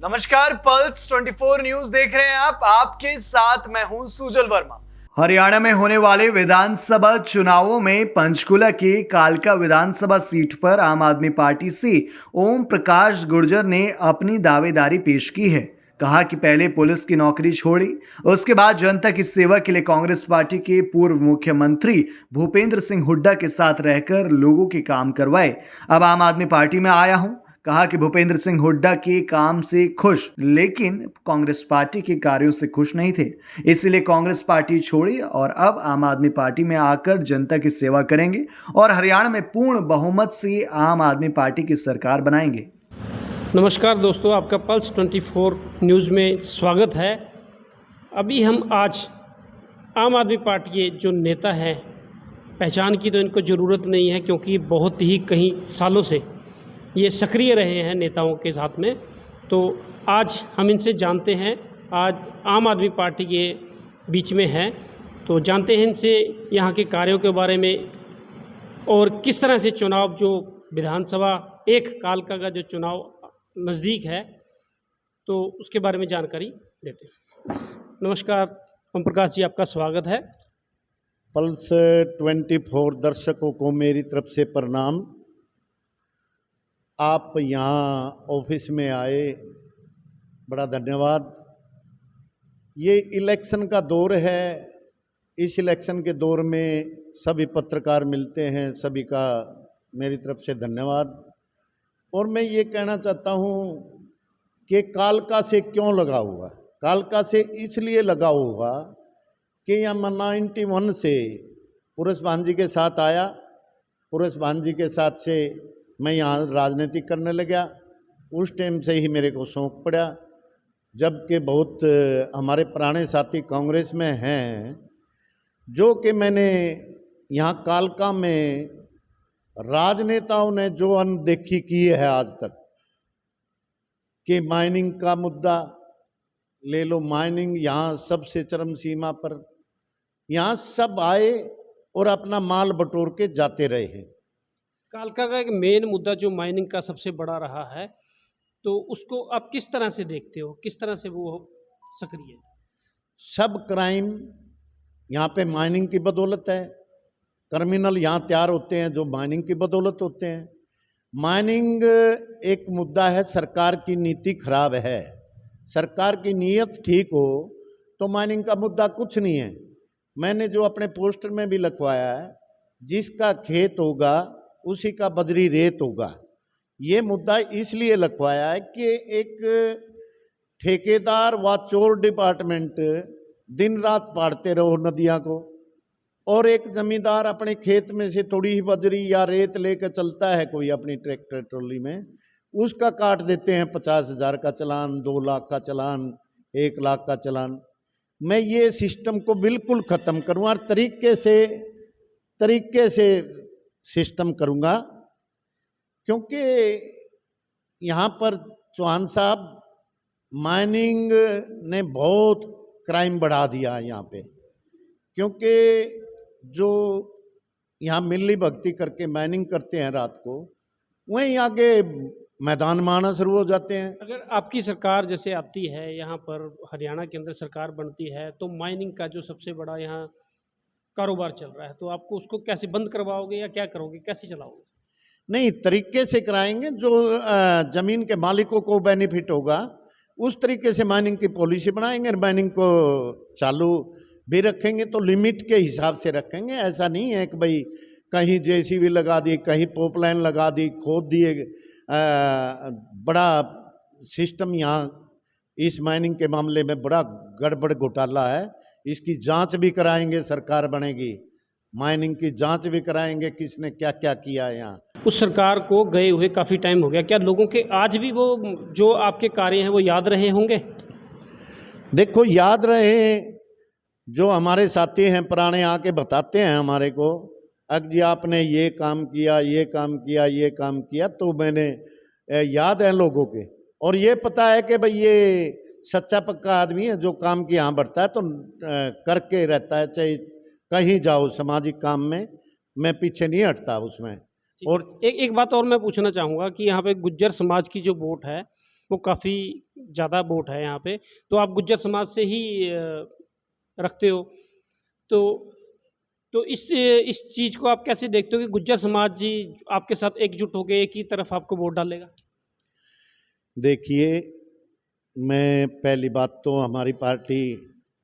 नमस्कार, pulse 24 news देख रहे हैं आप। आपके साथ मैं हूं सुजल वर्मा। हरियाणा में होने वाले विधानसभा चुनावों में पंचकुला की कालका विधानसभा सीट पर आम आदमी पार्टी से ओम प्रकाश गुर्जर ने अपनी दावेदारी पेश की है। कहा कि पहले पुलिस की नौकरी छोड़ी, उसके बाद जनता की सेवा के लिए कांग्रेस पार्टी के पूर्व मुख्यमंत्री भूपेंद्र सिंह हुड्डा के साथ रहकर लोगों के काम करवाए। अब आम आदमी पार्टी में आया हूं। कहा कि भूपेंद्र सिंह हुड्डा के काम से खुश, लेकिन कांग्रेस पार्टी के कार्यों से खुश नहीं थे, इसलिए कांग्रेस पार्टी छोड़ी और अब आम आदमी पार्टी में आकर जनता की सेवा करेंगे और हरियाणा में पूर्ण बहुमत से आम आदमी पार्टी की सरकार बनाएंगे। नमस्कार दोस्तों, आपका पल्स 24 न्यूज़ में स्वागत है। अभी हम आज आम आदमी पार्टी के जो नेता हैं, पहचान की तो इनको ज़रूरत नहीं है क्योंकि बहुत ही कई सालों से ये सक्रिय रहे हैं नेताओं के साथ में। तो आज हम इनसे जानते हैं, आज आम आदमी पार्टी के बीच में हैं, तो जानते हैं इनसे यहाँ के कार्यों के बारे में और किस तरह से चुनाव जो विधानसभा एक कालका का जो चुनाव नज़दीक है तो उसके बारे में जानकारी देते हैं। नमस्कार ओम प्रकाश जी, आपका स्वागत है। पल्स 24 दर्शकों को मेरी तरफ से प्रणाम। आप यहाँ ऑफिस में आए, बड़ा धन्यवाद। ये इलेक्शन का दौर है, इस इलेक्शन के दौर में सभी पत्रकार मिलते हैं, सभी का मेरी तरफ से धन्यवाद। और मैं ये कहना चाहता हूँ कि कालका से क्यों लगा हुआ। कालका से इसलिए लगा हुआ कि यहाँ 91 से पुरेश भांजी के साथ आया। पुरेश भांजी के साथ से मैं यहाँ राजनीति करने लगा। उस टाइम से ही मेरे को शौक़ पड़ा, जबकि बहुत हमारे पुराने साथी कांग्रेस में हैं, जो कि मैंने यहाँ कालका में राजनेताओं ने जो अनदेखी की है आज तक, कि माइनिंग का मुद्दा ले लो। माइनिंग यहाँ सबसे चरम सीमा पर, यहाँ सब आए और अपना माल बटोर के जाते रहे हैं। कालका का एक मेन मुद्दा जो माइनिंग का सबसे बड़ा रहा है, तो उसको आप किस तरह से देखते हो, किस तरह से वो सक्रिय है? सब क्राइम यहाँ पे माइनिंग की बदौलत है। क्रिमिनल यहाँ तैयार होते हैं जो माइनिंग की बदौलत होते हैं। माइनिंग एक मुद्दा है, सरकार की नीति खराब है। सरकार की नीयत ठीक हो तो माइनिंग का मुद्दा कुछ नहीं है। मैंने जो अपने पोस्टर में भी लिखवाया है, जिसका खेत होगा उसी का बजरी रेत होगा। ये मुद्दा इसलिए लिखवाया है कि एक ठेकेदार व चोर डिपार्टमेंट दिन रात पाड़ते रहो नदियाँ को, और एक जमींदार अपने खेत में से थोड़ी ही बजरी या रेत लेकर चलता है कोई अपनी ट्रैक्टर ट्रॉली में, उसका काट देते हैं 50,000 का चालान, 2 लाख का चालान, 1 लाख का चालान। मैं ये सिस्टम को बिल्कुल ख़त्म करूँगा और तरीके से सिस्टम करूँगा, क्योंकि यहाँ पर चौहान साहब माइनिंग ने बहुत क्राइम बढ़ा दिया है यहाँ पे। क्योंकि जो यहाँ मिली भक्ति करके माइनिंग करते हैं रात को, वहीं आगे मैदान में आना शुरू हो जाते हैं। अगर आपकी सरकार जैसे आती है यहाँ पर, हरियाणा के अंदर सरकार बनती है, तो माइनिंग का जो सबसे बड़ा यहाँ कारोबार चल रहा है, तो आपको उसको कैसे बंद करवाओगे या क्या करोगे, कैसे चलाओगे? नहीं, तरीके से कराएंगे। जो ज़मीन के मालिकों को बेनिफिट होगा उस तरीके से माइनिंग की पॉलिसी बनाएंगे। माइनिंग को चालू भी रखेंगे तो लिमिट के हिसाब से रखेंगे। ऐसा नहीं है कि भाई कहीं जेसीबी लगा दी, कहीं पोपलाइन लगा दी, खोद दिए। बड़ा सिस्टम यहाँ इस माइनिंग के मामले में बड़ा गड़बड़ घोटाला है। इसकी जांच भी कराएंगे, सरकार बनेगी, माइनिंग की जांच भी कराएंगे, किसने क्या क्या किया है यहाँ। उस सरकार को गए हुए काफ़ी टाइम हो गया, क्या लोगों के आज भी वो जो आपके कार्य हैं वो याद रहे होंगे? देखो, याद रहे, जो हमारे साथी हैं पुराने आके बताते हैं हमारे को, अग जी आपने ये काम किया, ये काम किया, ये काम किया, तो मैंने याद है लोगों के। और ये पता है कि भाई ये सच्चा पक्का आदमी है, जो काम की यहाँ बढ़ता है तो करके रहता है। चाहे कहीं जाओ सामाजिक काम में, मैं पीछे नहीं हटता उसमें। और एक बात और मैं पूछना चाहूँगा कि यहाँ पे गुज्जर समाज की जो वोट है वो काफ़ी ज़्यादा वोट है यहाँ पे। तो आप गुज्जर समाज से ही रखते हो, तो इस चीज़ को आप कैसे देखते हो कि गुज्जर समाज जी आपके साथ एकजुट हो गए, एक ही तरफ आपको वोट डालेगा? देखिए, मैं पहली बात तो हमारी पार्टी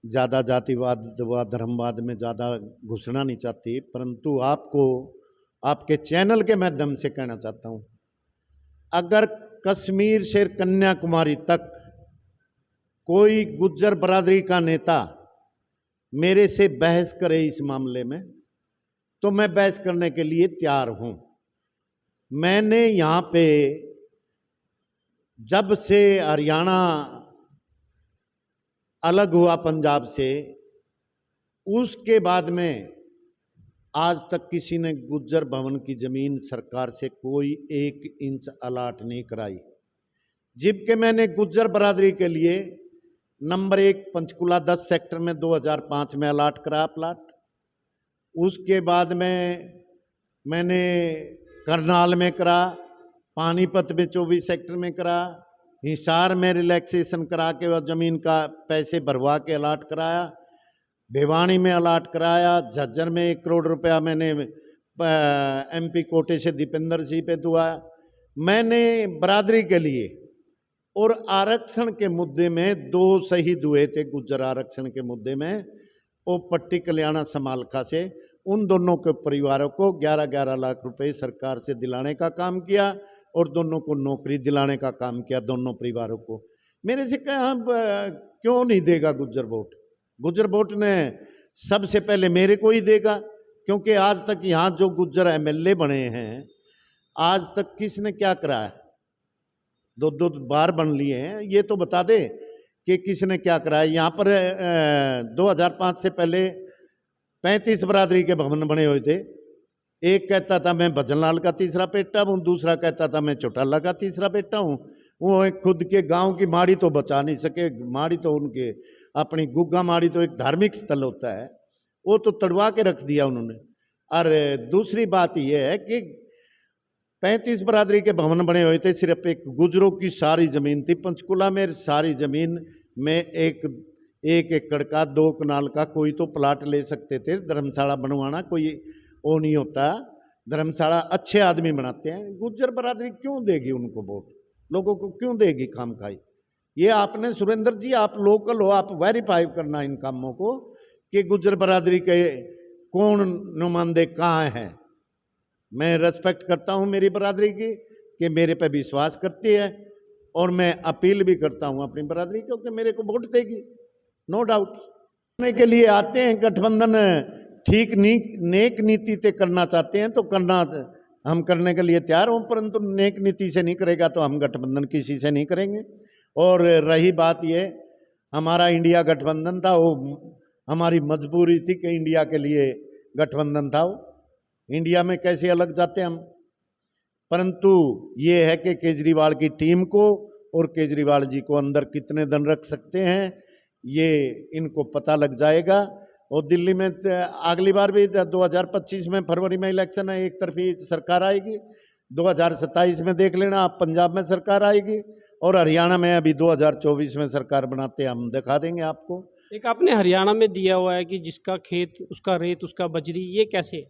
ज़्यादा जातिवाद व धर्मवाद में ज़्यादा घुसना नहीं चाहती, परंतु आपको आपके चैनल के माध्यम से कहना चाहता हूँ, अगर कश्मीर से कन्याकुमारी तक कोई गुज्जर बरादरी का नेता मेरे से बहस करे इस मामले में, तो मैं बहस करने के लिए तैयार हूँ। मैंने यहाँ पे जब से हरियाणा अलग हुआ पंजाब से, उसके बाद में आज तक किसी ने गुज्जर भवन की ज़मीन सरकार से कोई 1 इंच अलाट नहीं कराई। जबकि मैंने गुज्जर बरादरी के लिए नंबर 1 पंचकुला 10 सेक्टर में 2005 में अलाट कराया प्लाट। उसके बाद में मैंने करनाल में करा, पानीपत में 24 सेक्टर में करा, हिसार में रिलैक्सेशन करा के वह ज़मीन का पैसे भरवा के अलाट कराया, भिवानी में अलाट कराया, झज्जर में 1 करोड़ रुपया मैंने MP कोटे से दीपेंद्र सिंह पे दुआ। मैंने बरादरी के लिए और आरक्षण के मुद्दे में 2 शहीद हुए थे गुज्जर आरक्षण के मुद्दे में, वो पट्टी कल्याणा समालखा से, उन दोनों के परिवारों को 11-11 लाख रुपए सरकार से दिलाने का काम किया और दोनों को नौकरी दिलाने का काम किया, दोनों परिवारों को। मेरे से कहा क्यों नहीं देगा गुज्जर वोट? गुज्जर वोट ने सबसे पहले मेरे को ही देगा, क्योंकि आज तक यहाँ जो गुज्जर MLA बने हैं, आज तक किसने क्या कराया? 2 बार बन लिए हैं, ये तो बता दे कि किसने क्या कराया। यहाँ पर 2005 से पहले 35 बरादरी के भवन बने हुए थे। एक कहता था मैं भजनलाल का तीसरा बेटा हूँ, दूसरा कहता था मैं चौटाला का तीसरा बेटा हूँ। वो एक खुद के गांव की माड़ी तो बचा नहीं सके। माड़ी तो उनके अपनी गुग्गा माड़ी तो एक धार्मिक स्थल होता है, वो तो तड़वा के रख दिया उन्होंने। और दूसरी बात यह है कि 35 बरादरी के भवन बने हुए थे, सिर्फ एक गुजरों की सारी ज़मीन थी पंचकुला में। सारी ज़मीन में 1 एकड़ का 2 कनाल का कोई तो प्लाट ले सकते थे। धर्मशाला बनवाना कोई वो नहीं होता, धर्मशाला अच्छे आदमी बनाते हैं। गुज्जर बरादरी क्यों देगी उनको वोट? लोगों को क्यों देगी खाम खाई? ये आपने सुरेंद्र जी, आप लोकल हो, आप वेरीफाई करना इन कामों को कि गुज्जर बरादरी के कौन नुमाइंदे कहाँ हैं। मैं रेस्पेक्ट करता हूँ मेरी बरादरी की कि मेरे पे विश्वास करती है, और मैं अपील भी करता हूँ अपनी बरादरी को कि मेरे को वोट देगी, नो डाउट। करने के लिए आते हैं गठबंधन, ठीक नेक नीति से करना चाहते हैं तो करना, हम करने के लिए तैयार हों, परंतु नेक नीति से नहीं करेगा तो हम गठबंधन किसी से नहीं करेंगे। और रही बात ये, हमारा इंडिया गठबंधन था, वो हमारी मजबूरी थी कि इंडिया के लिए गठबंधन था। वो इंडिया में कैसे अलग जाते हम, परंतु ये है कि केजरीवाल की टीम को और केजरीवाल जी को अंदर कितने दिन रख सकते हैं ये इनको पता लग जाएगा। और दिल्ली में अगली बार भी 2025 में फरवरी में इलेक्शन है, एक तरफी सरकार आएगी। 2027 में देख लेना आप, पंजाब में सरकार आएगी, और हरियाणा में अभी 2024 में सरकार बनाते हैं, हम दिखा देंगे आपको। एक आपने हरियाणा में दिया हुआ है कि जिसका खेत उसका रेत उसका बजरी, ये कैसे है?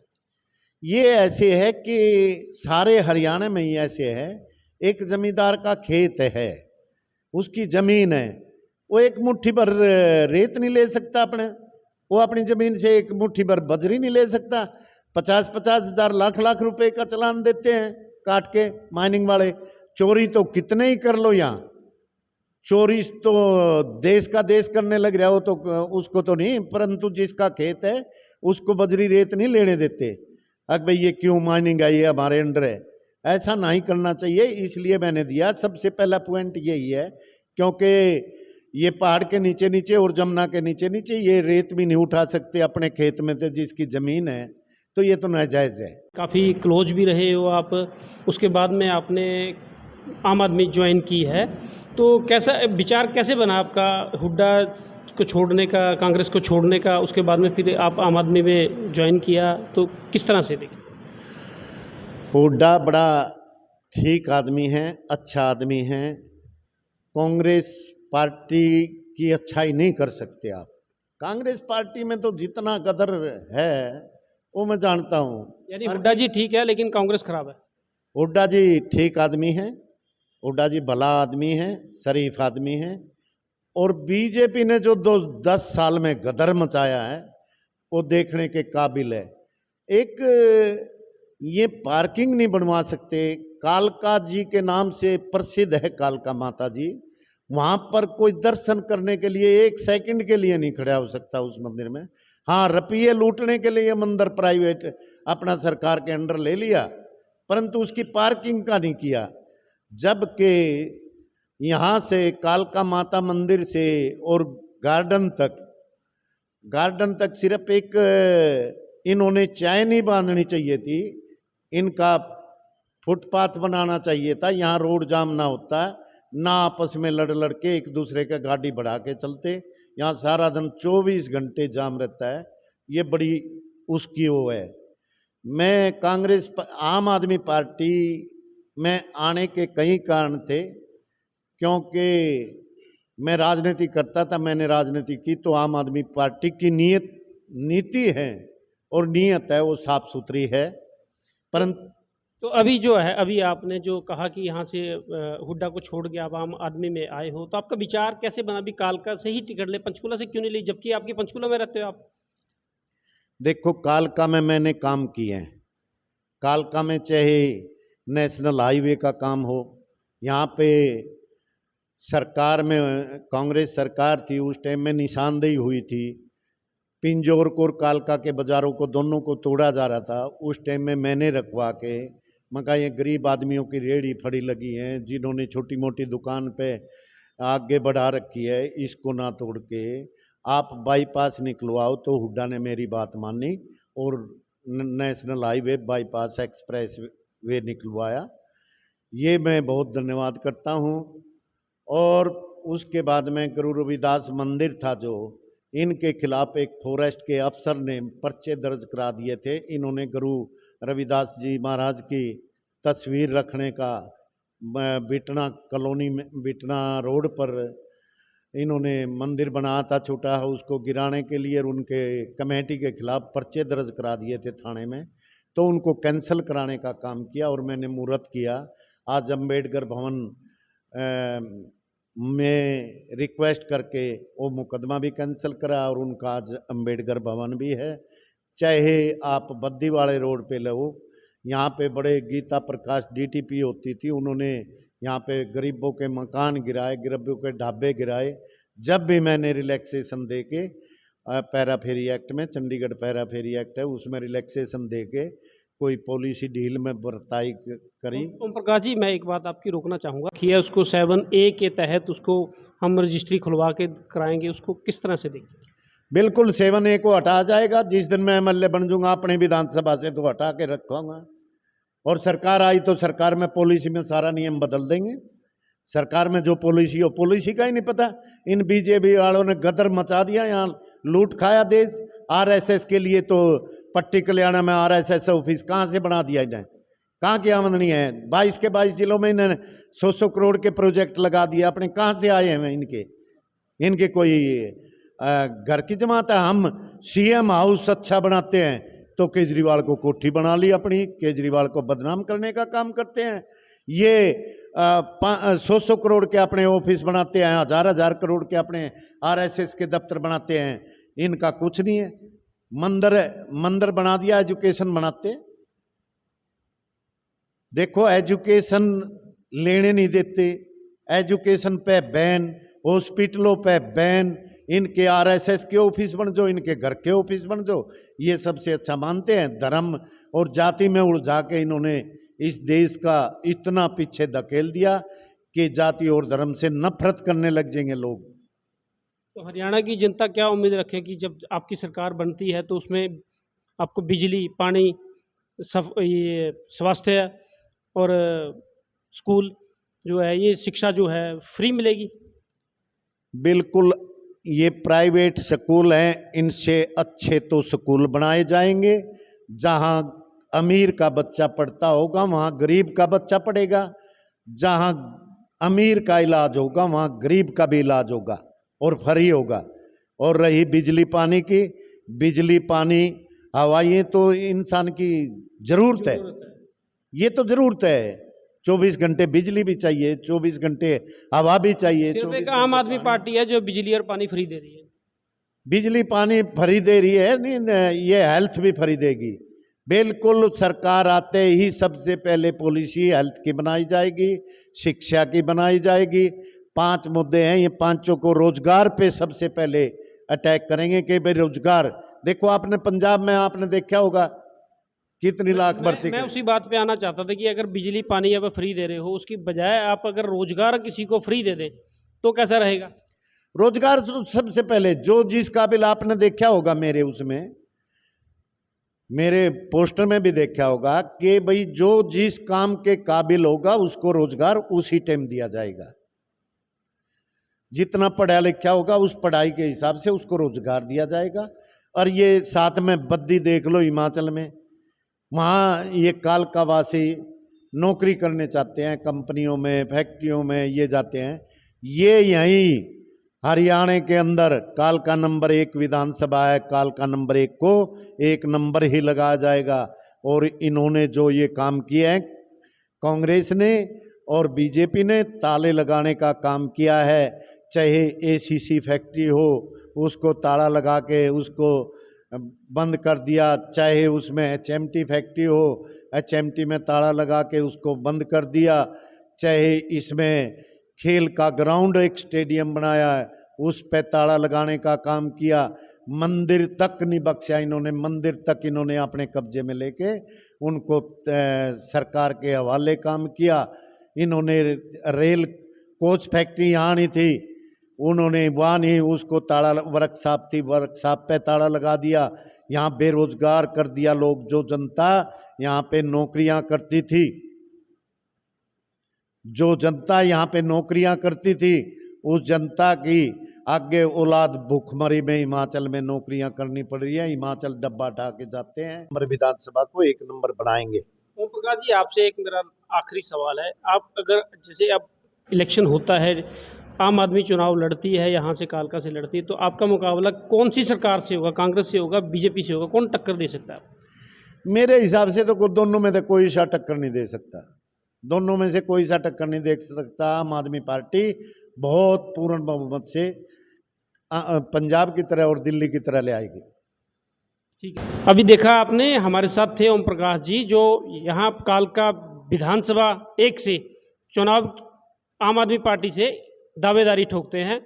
ये ऐसे है कि सारे हरियाणा में ही ऐसे है। एक जमींदार का खेत है, उसकी ज़मीन है, वो एक मुट्ठी भर रेत नहीं ले सकता अपने, वो अपनी ज़मीन से एक मुट्ठी भर बजरी नहीं ले सकता। 50-50 हज़ार लाख रुपए का चालान देते हैं काट के माइनिंग वाले। चोरी तो कितने ही कर लो, यहाँ चोरी तो देश का देश करने लग रहा हो, तो उसको तो नहीं, परंतु जिसका खेत है उसको बजरी रेत नहीं लेने देते। अब भाई ये क्यों माइनिंग है, ये हमारे अंडर है, ऐसा नहीं करना चाहिए। इसलिए मैंने दिया। सबसे पहला पॉइंट यही है, क्योंकि ये पहाड़ के नीचे नीचे और जमुना के नीचे नीचे ये रेत भी नहीं उठा सकते अपने खेत में से, जिसकी ज़मीन है, तो ये तो नाजायज़ है। काफ़ी क्लोज भी रहे हो आप, उसके बाद में आपने आम आदमी ज्वाइन की है, तो कैसा विचार कैसे बना आपका हुड्डा को छोड़ने का, कांग्रेस को छोड़ने का? उसके बाद में फिर आप आम आदमी में ज्वाइन किया, तो किस तरह से देखें? हुड्डा बड़ा ठीक आदमी है, अच्छा आदमी है, कांग्रेस पार्टी की अच्छाई नहीं कर सकते आप। कांग्रेस पार्टी में तो जितना कदर है वो मैं जानता हूँ। यानी हुड्डा जी ठीक है लेकिन कांग्रेस खराब है। हुड्डा जी ठीक आदमी हैं, हुड्डा जी भला आदमी हैं, शरीफ आदमी हैं। और बीजेपी ने जो 10 साल में गदर मचाया है वो देखने के काबिल है। एक ये पार्किंग नहीं बनवा सकते। कालका जी के नाम से प्रसिद्ध है कालका माता जी, वहाँ पर कोई दर्शन करने के लिए 1 सेकंड के लिए नहीं खड़ा हो सकता उस मंदिर में। हाँ, रुपये लूटने के लिए मंदिर प्राइवेट अपना सरकार के अंडर ले लिया, परंतु उसकी पार्किंग का नहीं किया। जबकि यहाँ से कालका माता मंदिर से और गार्डन तक सिर्फ एक इन्होंने चाय नहीं बांधनी चाहिए थी, इनका फुटपाथ बनाना चाहिए था। यहाँ रोड जाम ना होता, ना आपस में लड़ के एक दूसरे का गाड़ी बढ़ा के चलते। यहाँ सारा दिन 24 घंटे जाम रहता है। ये बड़ी उसकी वो है। मैं आम आदमी पार्टी में आने के कई कारण थे, क्योंकि मैं राजनीति करता था, मैंने राजनीति की तो आम आदमी पार्टी की नीति है और नीयत है वो साफ सुथरी है। परंतु तो अभी जो है, अभी आपने जो कहा कि यहाँ से हुड्डा को छोड़ के आप आम आदमी में आए हो, तो आपका विचार कैसे बना? अभी कालका से ही टिकट ले, पंचकुला से क्यों नहीं ली, जबकि आपके पंचकुला में रहते हो आप? देखो, कालका में मैंने काम किए हैं। कालका में चाहे नेशनल हाईवे का काम हो, यहाँ पे सरकार में कांग्रेस सरकार थी, उस टाइम में निशानदेही हुई थी। पिंजौर को और कालका के बाज़ारों को दोनों को तोड़ा जा रहा था। उस टाइम में मैंने रखवा के मैं कहा ये गरीब आदमियों की रेहड़ी फड़ी लगी हैं, जिन्होंने छोटी मोटी दुकान पे आगे बढ़ा रखी है, इसको ना तोड़ के आप बाईपास निकलवाओ। तो हुड्डा ने मेरी बात मानी और national highway bypass express way निकलवाया। ये मैं बहुत धन्यवाद करता हूँ। और उसके बाद में गुरु रविदास मंदिर था, जो इनके खिलाफ एक फॉरेस्ट के अफसर ने पर्चे दर्ज करा दिए थे। इन्होंने गुरु रविदास जी महाराज की तस्वीर रखने का बिटना कॉलोनी में, बिटना रोड पर इन्होंने मंदिर बनाया था छोटा, उसको गिराने के लिए, और उनके कमेटी के खिलाफ पर्चे दर्ज करा दिए थे थाने में। तो उनको कैंसिल कराने का काम किया और मैंने मुहूर्त किया। आज अम्बेडकर भवन में रिक्वेस्ट करके वो मुकदमा भी कैंसिल करा और उनका आज अम्बेडकर भवन भी है। चाहे आप बद्दीवाड़े रोड पे लो, यहाँ पे बड़े गीता प्रकाश डीटीपी होती थी, उन्होंने यहाँ पे गरीबों के मकान गिराए, गरीबों के ढाबे गिराए। जब भी मैंने रिलैक्सेशन दे के पैरा फेरी एक्ट में, चंडीगढ़ पैरा फेरी एक्ट है, उसमें रिलैक्सेशन दे के कोई पॉलिसी ढील में बर्ताई करी। ओम प्रकाश जी, मैं एक बात आपकी रोकना चाहूँगा कि है उसको 7A के तहत उसको हम रजिस्ट्री खुलवा के कराएंगे, उसको किस तरह से देखें? बिल्कुल 7A को हटा जाएगा। जिस दिन मैं एमएलए बन जाऊंगा अपनी विधानसभा से तो हटा के रखूंगा, और सरकार आई तो सरकार में पॉलिसी में सारा नियम बदल देंगे। सरकार में जो पॉलिसी हो, पॉलिसी का ही नहीं पता। इन बीजेपी वालों ने गदर मचा दिया, यहाँ लूट खाया देश। आरएसएस के लिए तो पट्टी कल्याण में आरएसएस ऑफिस कहाँ से बना दिया इन्हें, कहाँ की आमदनी है? 22 के 22 जिलों में इन्होंने 100 करोड़ के प्रोजेक्ट लगा दिया। अपने कहाँ से आए हैं इनके कोई घर की जमात है? हम सीएम हाउस अच्छा बनाते हैं तो केजरीवाल को कोठी बना ली अपनी, केजरीवाल को बदनाम करने का काम करते हैं। ये 100 करोड़ के अपने ऑफिस बनाते हैं, 1000 करोड़ के अपने आरएसएस के दफ्तर बनाते हैं। इनका कुछ नहीं है। मंदिर बना दिया, एजुकेशन बनाते। देखो, एजुकेशन लेने नहीं देते, एजुकेशन पे बैन, हॉस्पिटलों पे बैन। इनके आरएसएस के ऑफिस बन जाओ, इनके घर के ऑफिस बन जाओ, ये सबसे अच्छा मानते हैं। धर्म और जाति में उलझा के इन्होंने इस देश का इतना पीछे धकेल दिया कि जाति और धर्म से नफरत करने लग जाएंगे लोग। तो हरियाणा की जनता क्या उम्मीद रखे कि जब आपकी सरकार बनती है तो उसमें आपको बिजली, पानी, ये स्वास्थ्य और स्कूल जो है, ये शिक्षा जो है फ्री मिलेगी? बिल्कुल। ये प्राइवेट स्कूल हैं, इनसे अच्छे तो स्कूल बनाए जाएंगे। जहाँ अमीर का बच्चा पढ़ता होगा वहाँ गरीब का बच्चा पढ़ेगा। जहाँ अमीर का इलाज होगा, वहाँ गरीब का भी इलाज होगा और फ्री होगा। और रही बिजली पानी की, बिजली पानी हवा, ये तो इंसान की ज़रूरत है, ये तो ज़रूरत है। 24 घंटे बिजली भी चाहिए, 24 घंटे हवा भी चाहिए। सिर्फ 24 एक आम घंटे आदमी पानी। पार्टी है जो बिजली और पानी फ्री दे रही है। बिजली पानी फ्री दे रही है, नहीं ये हेल्थ भी फ्री देगी। बिल्कुल, सरकार आते ही सबसे पहले पॉलिसी हेल्थ की बनाई जाएगी, शिक्षा की बनाई जाएगी। 5 मुद्दे हैं, ये पांचों को रोजगार पे सबसे पहले अटैक करेंगे कि भाई रोजगार। देखो आपने पंजाब में आपने देखा होगा कितनी लाख भर्ती मैं करी। उसी बात पे आना चाहता था कि अगर बिजली पानी आप फ्री दे रहे हो, उसकी बजाय आप अगर रोजगार किसी को फ्री दे दें तो कैसा रहेगा? रोजगार सबसे पहले, जो जिस काबिल आपने देखा होगा, मेरे उसमें मेरे पोस्टर में भी देखा होगा कि भाई जो जिस काम के काबिल होगा उसको रोजगार उसी टाइम दिया जाएगा। जितना पढ़ा लिखा होगा उस पढ़ाई के हिसाब से उसको रोजगार दिया जाएगा। और ये साथ में बद्दी देख लो हिमाचल में, वहाँ ये कालकावासी नौकरी करने चाहते हैं, कंपनियों में फैक्ट्रियों में ये जाते हैं। ये यहीं हरियाणा के अंदर कालका नंबर 1 विधानसभा है, कालका नंबर 1 को 1 नंबर ही लगाया जाएगा। और इन्होंने जो ये काम किया है, कांग्रेस ने और बीजेपी ने ताले लगाने का काम किया है। चाहे एसीसी फैक्ट्री हो, उसको ताला लगा के उसको बंद कर दिया, चाहे उसमें एचएमटी फैक्ट्री हो, एचएमटी में ताला लगा के उसको बंद कर दिया, चाहे इसमें खेल का ग्राउंड एक स्टेडियम बनाया है उस पे ताला लगाने का काम किया। मंदिर तक नहीं बख्शा इन्होंने, मंदिर तक इन्होंने अपने कब्जे में लेके उनको सरकार के हवाले काम किया। इन्होंने रेल कोच फैक्ट्री यहाँ नहीं थी, उन्होंने वहाँ नहीं, उसको ताला, वर्कशॉप थी वर्कशॉप पे ताला लगा दिया। यहाँ बेरोजगार कर दिया लोग, जो जनता यहाँ पे नौकरियाँ करती थी, जो जनता यहाँ पे नौकरियां करती थी, उस जनता की आगे औलाद भूखमरी में हिमाचल में नौकरियां करनी पड़ रही है। हिमाचल डब्बा उठा के जाते हैं, हमारे विधानसभा को 1 नंबर बनाएंगे। ओम प्रकाश जी, आपसे एक मेरा आखिरी सवाल है। आप अगर जैसे अब इलेक्शन होता है, आम आदमी चुनाव लड़ती है, यहाँ से कालका से लड़ती है, तो आपका मुकाबला कौन सी सरकार से होगा? कांग्रेस से होगा, बीजेपी से होगा? कौन टक्कर दे सकता है? मेरे हिसाब से तो दोनों में तो कोई सा टक्कर नहीं दे सकता, दोनों में से कोई सा टक्कर नहीं दे सकता। आम आदमी पार्टी बहुत पूर्ण बहुमत से पंजाब की तरह और दिल्ली की तरह ले आएगी। ठीक है, अभी देखा आपने, हमारे साथ थे ओम प्रकाश जी, जो यहाँ कालका विधानसभा 1 से चुनाव आम आदमी पार्टी से दावेदारी ठोकते हैं।